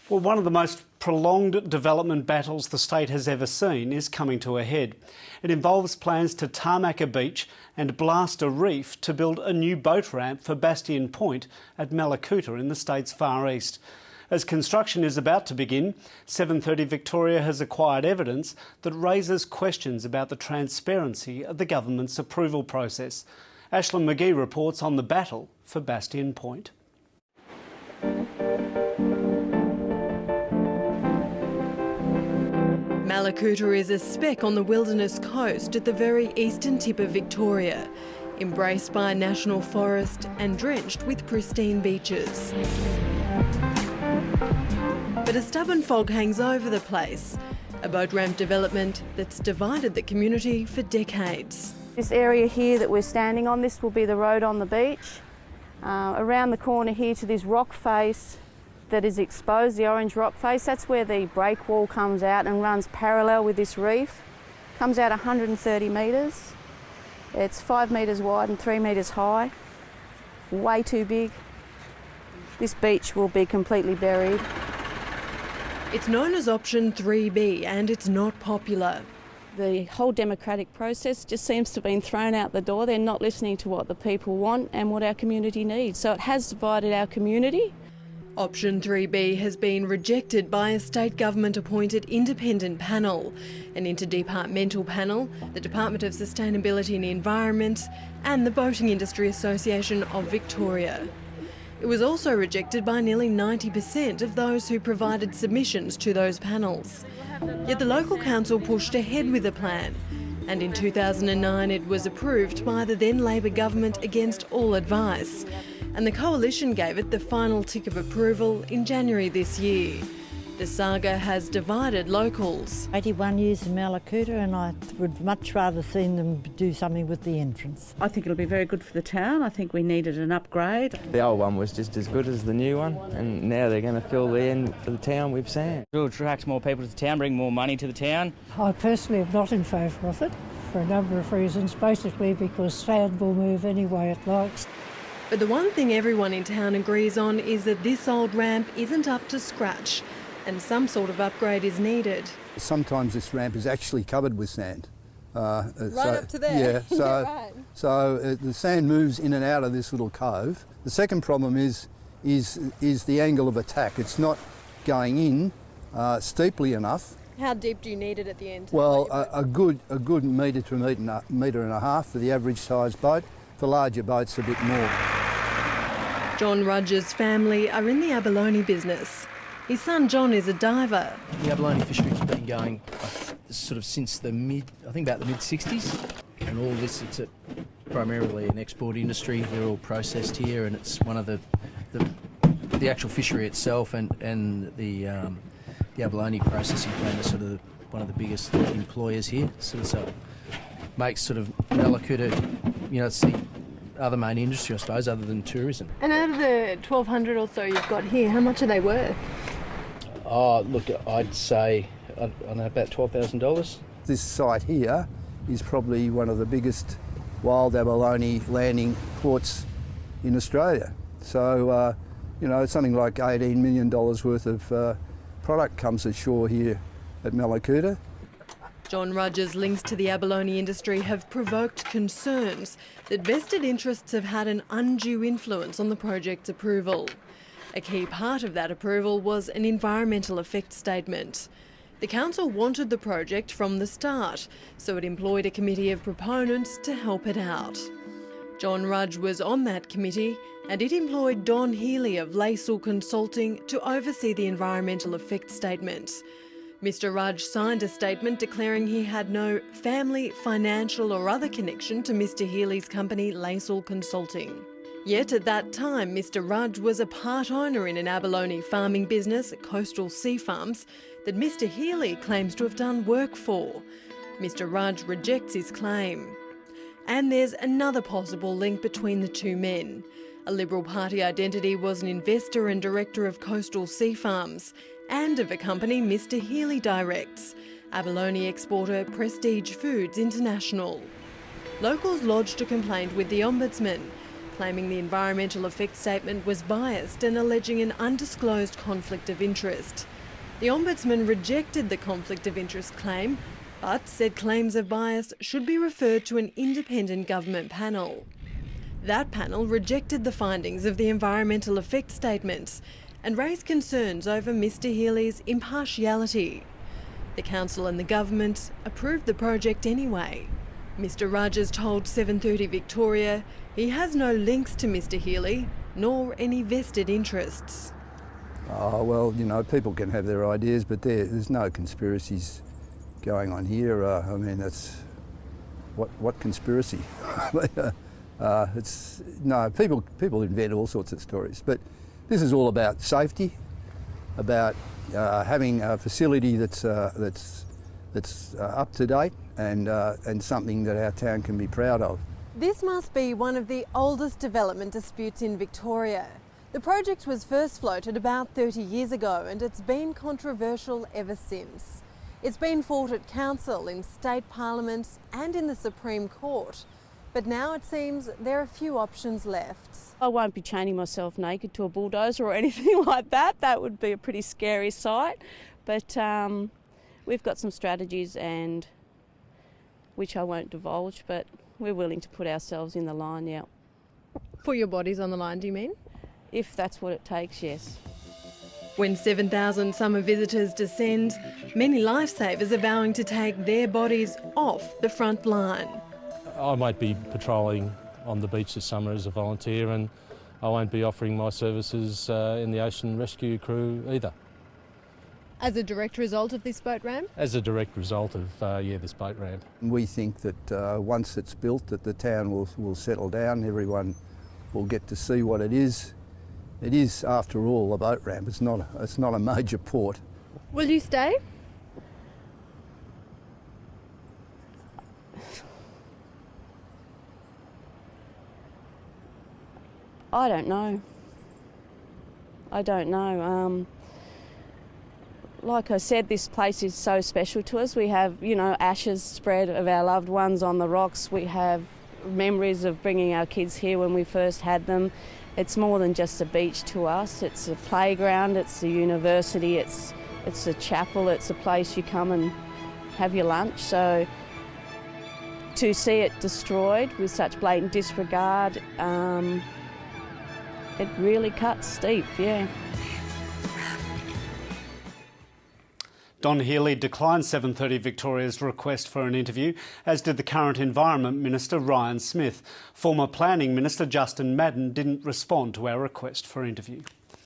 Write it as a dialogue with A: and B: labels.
A: Well, one of the most prolonged development battles the state has ever seen is coming to a head. It involves plans to tarmac a beach and blast a reef to build a new boat ramp for Bastion Point at Mallacoota in the state's far east. As construction is about to begin, 7:30 Victoria has acquired evidence that raises questions about the transparency of the government's approval process. Ashlynne McGhee reports on the battle for Bastion Point.
B: Mallacoota is a speck on the wilderness coast at the very eastern tip of Victoria, embraced by a national forest and drenched with pristine beaches. But a stubborn fog hangs over the place, a boat ramp development that's divided the community for decades.
C: This area here that we're standing on, this will be the road on the beach. Around the corner here to this rock face that is exposed, the orange rock face, that's where the break wall comes out and runs parallel with this reef. Comes out 130 metres. It's 5 metres wide and 3 metres high. Way too big. This beach will be completely buried.
B: It's known as option 3B and it's not popular.
C: The whole democratic process just seems to have been thrown out the door. They're not listening to what the people want and what our community needs. So it has divided our community.
B: Option 3B has been rejected by a state government-appointed independent panel, an interdepartmental panel, the Department of Sustainability and Environment and the Boating Industry Association of Victoria. It was also rejected by nearly 90% of those who provided submissions to those panels. Yet the local council pushed ahead with the plan, and in 2009 it was approved by the then Labor government against all advice, and the coalition gave it the final tick of approval in January this year. The saga has divided locals.
D: 81 years in Mallacoota, and I would much rather seen them do something with the entrance.
E: I think it'll be very good for the town. I think we needed an upgrade.
F: The old one was just as good as the new one, and now they're going to fill the end of the town with sand.
G: It'll attract more people to the town, bring more money to the town.
D: I personally am not in favour of it for a number of reasons, basically because sand will move any way it likes.
B: But the one thing everyone in town agrees on is that this old ramp isn't up to scratch, and some sort of upgrade is needed.
H: Sometimes this ramp is actually covered with sand.
B: Up to there?
H: Yeah, so the sand moves in and out of this little cove. The second problem is the angle of attack. It's not going in steeply enough.
B: How deep do you need it at the end?
H: Well, a good metre to metre and a half for the average sized boat. For larger boats, a bit more.
B: John Rudge's family are in the abalone business. His son John is a diver.
I: The abalone fishery's been going sort of since about the mid-60s. And all this, it's primarily an export industry. They're all processed here, and it's one of the actual fishery itself and the abalone processing plant is sort of one of the biggest employers here. So it makes sort of Mallacoota, it's the other main industry, I suppose, other than tourism.
B: And out of the 1,200 or so you've got here, how much are they worth?
I: Oh, look, I'd say, I don't know, about $12,000.
H: This site here is probably one of the biggest wild abalone landing ports in Australia. So, something like $18 million worth of product comes ashore here at Mallacoota.
B: John Rudge's links to the abalone industry have provoked concerns that vested interests have had an undue influence on the project's approval. A key part of that approval was an environmental effect statement. The council wanted the project from the start, so it employed a committee of proponents to help it out. John Rudge was on that committee, and it employed Don Healy of Laisel Consulting to oversee the environmental effect statement. Mr. Rudge signed a statement declaring he had no family, financial or other connection to Mr. Healy's company, Laisel Consulting. Yet at that time, Mr. Rudge was a part owner in an abalone farming business, Coastal Sea Farms, that Mr. Healy claims to have done work for. Mr. Rudge rejects his claim. And there's another possible link between the two men. A Liberal Party identity was an investor and director of Coastal Sea Farms, and of a company Mr. Healy directs, abalone exporter Prestige Foods International. Locals lodged a complaint with the Ombudsman, claiming the environmental effect statement was biased and alleging an undisclosed conflict of interest. The Ombudsman rejected the conflict of interest claim, but said claims of bias should be referred to an independent government panel. That panel rejected the findings of the environmental effect statements and raised concerns over Mr Healy's impartiality. The council and the government approved the project anyway. Mr Rogers told 7:30 Victoria he has no links to Mr Healy, nor any vested interests.
H: Oh, well, you know, people can have their ideas, but there's no conspiracies going on here. I mean, that's... What conspiracy? People invent all sorts of stories, but this is all about safety, about having a facility that's up to date and something that our town can be proud of.
B: This must be one of the oldest development disputes in Victoria. The project was first floated about 30 years ago and it's been controversial ever since. It's been fought at council, in state parliaments and in the Supreme Court. But now it seems there are few options left.
C: I won't be chaining myself naked to a bulldozer or anything like that. That would be a pretty scary sight. But we've got some strategies and which I won't divulge, but we're willing to put ourselves in the line, yeah.
B: Put your bodies on the line, do you mean?
C: If that's what it takes, yes.
B: When 7,000 summer visitors descend, many lifesavers are vowing to take their bodies off the front line.
J: I might be patrolling on the beach this summer as a volunteer, and I won't be offering my services in the ocean rescue crew either.
B: As a direct result of this boat ramp? As
J: a direct result of, this boat ramp.
H: We think that once it's built, that the town will settle down, everyone will get to see what it is. It is, after all, a boat ramp. It's not a major port.
B: Will you stay?
C: I don't know. Like I said, this place is so special to us. We have, ashes spread of our loved ones on the rocks. We have memories of bringing our kids here when we first had them. It's more than just a beach to us. It's a playground, it's a university, it's a chapel, it's a place you come and have your lunch. So to see it destroyed with such blatant disregard, it really cuts steep, yeah.
A: Don Healy declined 7:30 Victoria's request for an interview, as did the current Environment Minister Ryan Smith. Former Planning Minister Justin Madden didn't respond to our request for interview.